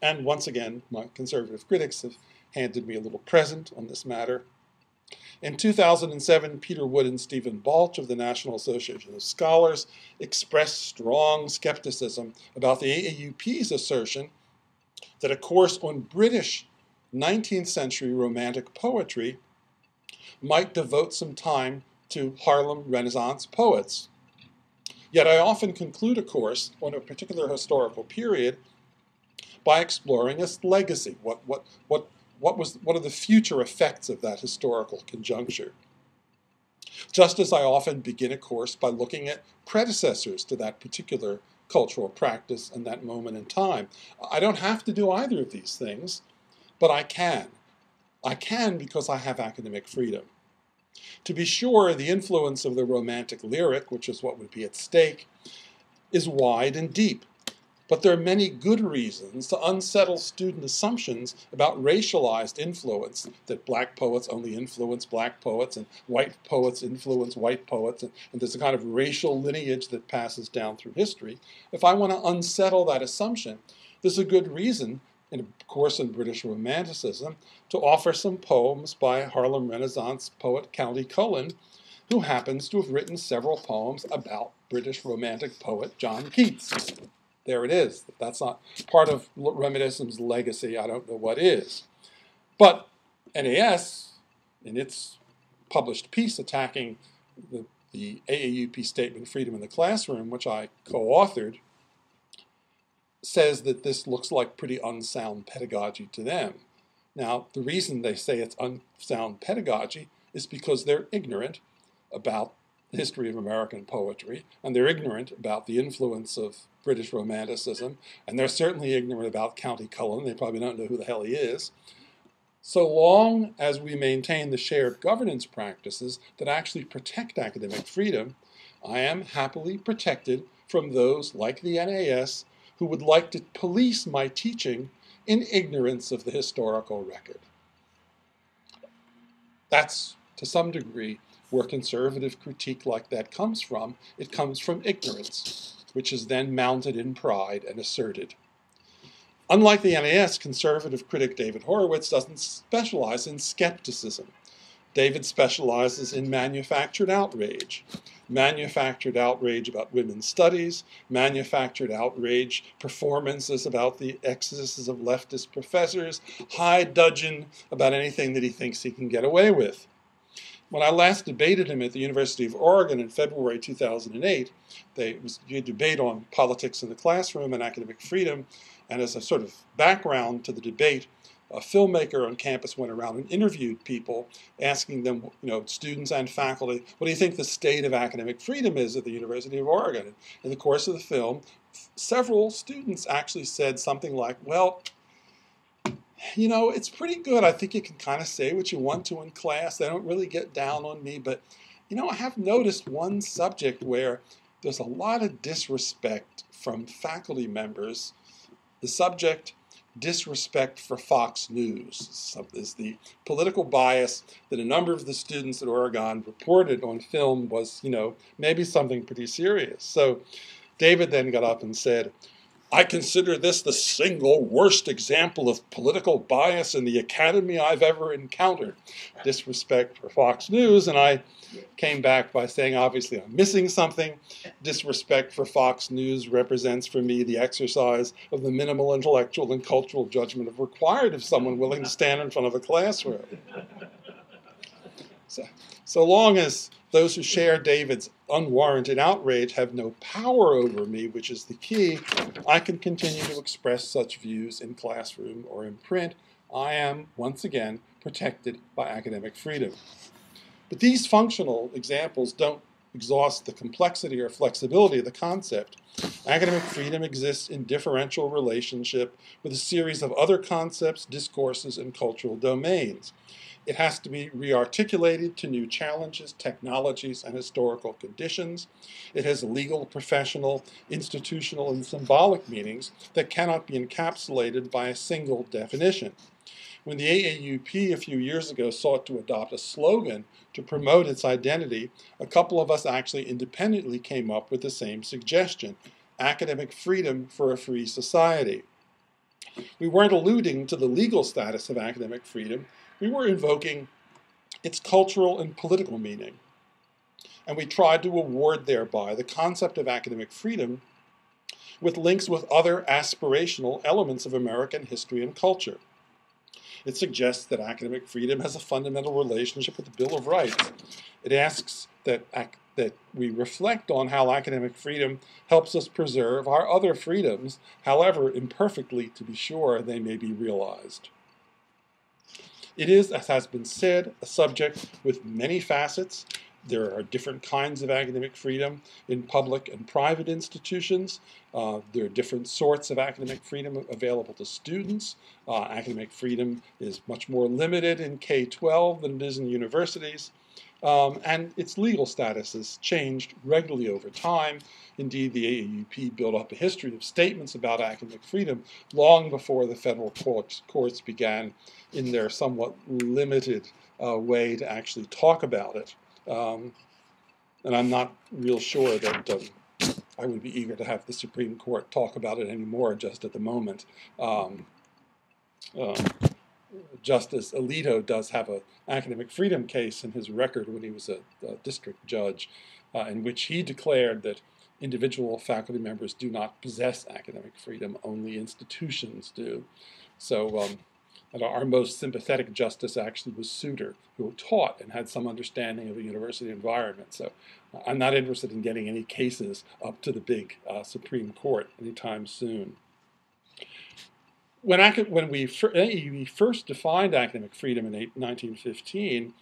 And once again, my conservative critics have handed me a little present on this matter. In 2007, Peter Wood and Stephen Balch of the National Association of Scholars expressed strong skepticism about the AAUP's assertion that a course on British 19th century Romantic poetry might devote some time to Harlem Renaissance poets. Yet I often conclude a course on a particular historical period by exploring its legacy. What are the future effects of that historical conjuncture? Just as I often begin a course by looking at predecessors to that particular cultural practice and that moment in time. I don't have to do either of these things, but I can. I can because I have academic freedom. To be sure, the influence of the Romantic lyric, which is what would be at stake, is wide and deep. But there are many good reasons to unsettle student assumptions about racialized influence, that black poets only influence black poets and white poets influence white poets, and there's a kind of racial lineage that passes down through history. If I want to unsettle that assumption, there's a good reason, in a course in British Romanticism, to offer some poems by Harlem Renaissance poet County Cullen, who happens to have written several poems about British Romantic poet John Keats. There it is. If that's not part of Reminiscence's legacy, I don't know what is. But NAS, in its published piece attacking the AAUP statement, Freedom in the Classroom, which I co-authored, says that this looks like pretty unsound pedagogy to them. Now, the reason they say it's unsound pedagogy is because they're ignorant about the history of American poetry, and they're ignorant about the influence of British Romanticism, and they're certainly ignorant about County Cullen. They probably don't know who the hell he is. So long as we maintain the shared governance practices that actually protect academic freedom, I am happily protected from those like the NAS who would like to police my teaching in ignorance of the historical record. That's, to some degree, where conservative critique like that comes from. It comes from ignorance, which is then mounted in pride and asserted. Unlike the NAS, conservative critic David Horowitz doesn't specialize in skepticism. David specializes in manufactured outrage. Manufactured outrage about women's studies, manufactured outrage performances about the excesses of leftist professors, high dudgeon about anything that he thinks he can get away with. When I last debated him at the University of Oregon in February 2008, it was a debate on politics in the classroom and academic freedom, and as a sort of background to the debate, a filmmaker on campus went around and interviewed people, asking them, students and faculty, what do you think the state of academic freedom is at the University of Oregon? In the course of the film, several students actually said something like, well, it's pretty good. I think you can kind of say what you want to in class. They don't really get down on me. But, I have noticed one subject where there's a lot of disrespect from faculty members. The subject, disrespect for Fox News, is the political bias that a number of the students at Oregon reported on film was, maybe something pretty serious. So David then got up and said, I consider this the single worst example of political bias in the academy I've ever encountered. Disrespect for Fox News, and I came back by saying, obviously, I'm missing something. Disrespect for Fox News represents for me the exercise of the minimal intellectual and cultural judgment required of someone willing to stand in front of a classroom. So long as those who share David's unwarranted outrage have no power over me, which is the key, I can continue to express such views in classroom or in print. I am, once again, protected by academic freedom. But these functional examples don't exhaust the complexity or flexibility of the concept. Academic freedom exists in differential relationship with a series of other concepts, discourses, and cultural domains. It has to be rearticulated to new challenges, technologies, and historical conditions. It has legal, professional, institutional, and symbolic meanings that cannot be encapsulated by a single definition. When the AAUP a few years ago sought to adopt a slogan to promote its identity, a couple of us actually independently came up with the same suggestion: academic freedom for a free society. we weren't alluding to the legal status of academic freedom, we were invoking its cultural and political meaning. And we tried to award thereby the concept of academic freedom with links with other aspirational elements of American history and culture. It suggests that academic freedom has a fundamental relationship with the Bill of Rights. It asks that we reflect on how academic freedom helps us preserve our other freedoms, however imperfectly, to be sure, they may be realized. It is, as has been said, a subject with many facets. There are different kinds of academic freedom in public and private institutions. There are different sorts of academic freedom available to students. Academic freedom is much more limited in K-12 than it is in universities. And its legal status has changed regularly over time. Indeed, the AAUP built up a history of statements about academic freedom long before the federal courts began in their somewhat limited way to actually talk about it. And I'm not real sure that I would be eager to have the Supreme Court talk about it anymore just at the moment. Justice Alito does have an academic freedom case in his record when he was a district judge, in which he declared that individual faculty members do not possess academic freedom, only institutions do. So our most sympathetic justice actually was Souter, who taught and had some understanding of the university environment. So I'm not interested in getting any cases up to the big Supreme Court anytime soon. When we first defined academic freedom in 1915,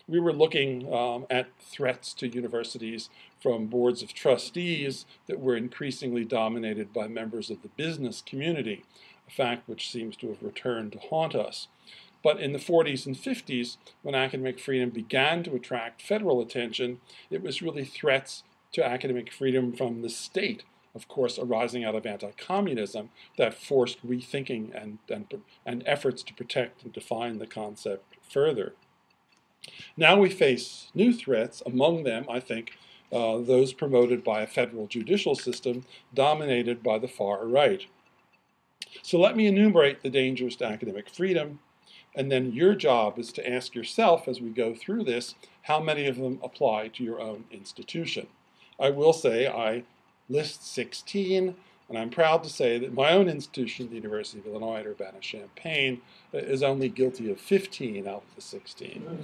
we were looking at threats to universities from boards of trustees that were increasingly dominated by members of the business community, a fact which seems to have returned to haunt us. But in the 40s and 50s, when academic freedom began to attract federal attention, it was really threats to academic freedom from the state, of course, arising out of anti-communism, that forced rethinking and efforts to protect and define the concept further. Now we face new threats, among them, I think, those promoted by a federal judicial system dominated by the far right. So let me enumerate the dangers to academic freedom, and then your job is to ask yourself as we go through this, how many of them apply to your own institution. I will say I list 16, and I'm proud to say that my own institution, the University of Illinois at Urbana-Champaign, is only guilty of 15 out of the 16.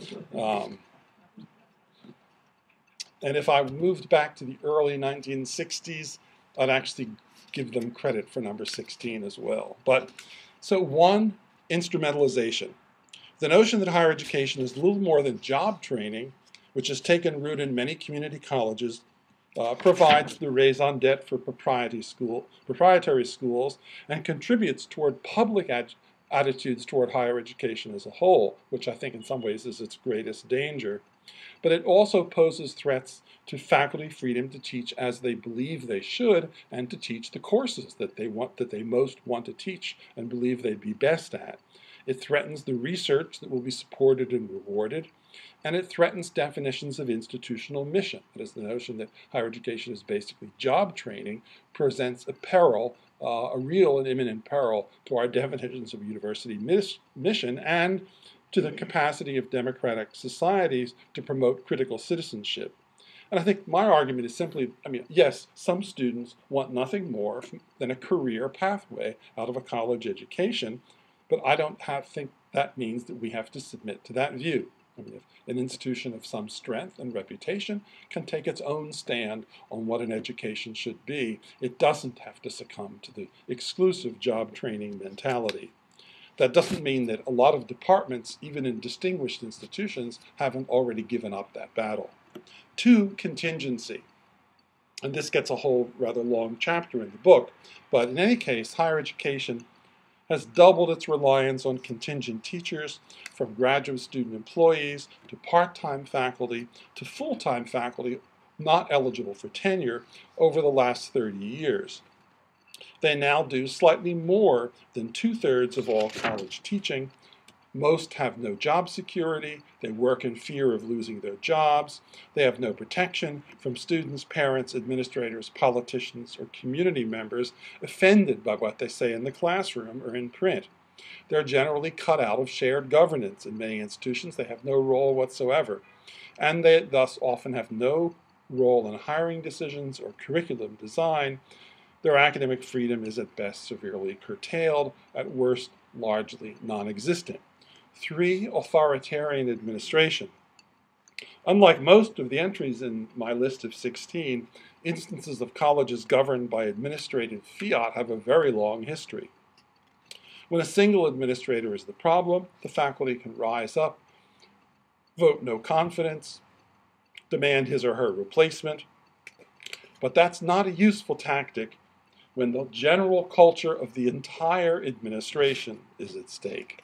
And if I moved back to the early 1960s, I'd actually give them credit for number 16 as well. But so one, instrumentalization. The notion that higher education is little more than job training, which has taken root in many community colleges, provides the raison d'etre for proprietary schools and contributes toward public attitudes toward higher education as a whole, which I think in some ways is its greatest danger. But it also poses threats to faculty freedom to teach as they believe they should and to teach the courses that they most want to teach and believe they'd be best at. It threatens the research that will be supported and rewarded, and it threatens definitions of institutional mission. That is, the notion that higher education is basically job training presents a peril, a real and imminent peril to our definitions of university mission and to the capacity of democratic societies to promote critical citizenship. And I think my argument is simply, yes, some students want nothing more than a career pathway out of a college education, but I don't think that means that we have to submit to that view. If an institution of some strength and reputation can take its own stand on what an education should be, it doesn't have to succumb to the exclusive job training mentality. That doesn't mean that a lot of departments, even in distinguished institutions, haven't already given up that battle. 2, contingency. And this gets a whole rather long chapter in the book, but in any case, higher education has doubled its reliance on contingent teachers, from graduate student employees to part-time faculty to full-time faculty not eligible for tenure over the last 30 years. They now do slightly more than 2/3 of all college teaching, Most have no job security, they work in fear of losing their jobs, they have no protection from students, parents, administrators, politicians, or community members offended by what they say in the classroom or in print. They're generally cut out of shared governance in many institutions. They have no role whatsoever, and they thus often have no role in hiring decisions or curriculum design. Their academic freedom is at best severely curtailed, at worst largely non-existent. 3, authoritarian administration. Unlike most of the entries in my list of 16, instances of colleges governed by administrative fiat have a very long history. When a single administrator is the problem, the faculty can rise up, vote no confidence, demand his or her replacement. But that's not a useful tactic when the general culture of the entire administration is at stake.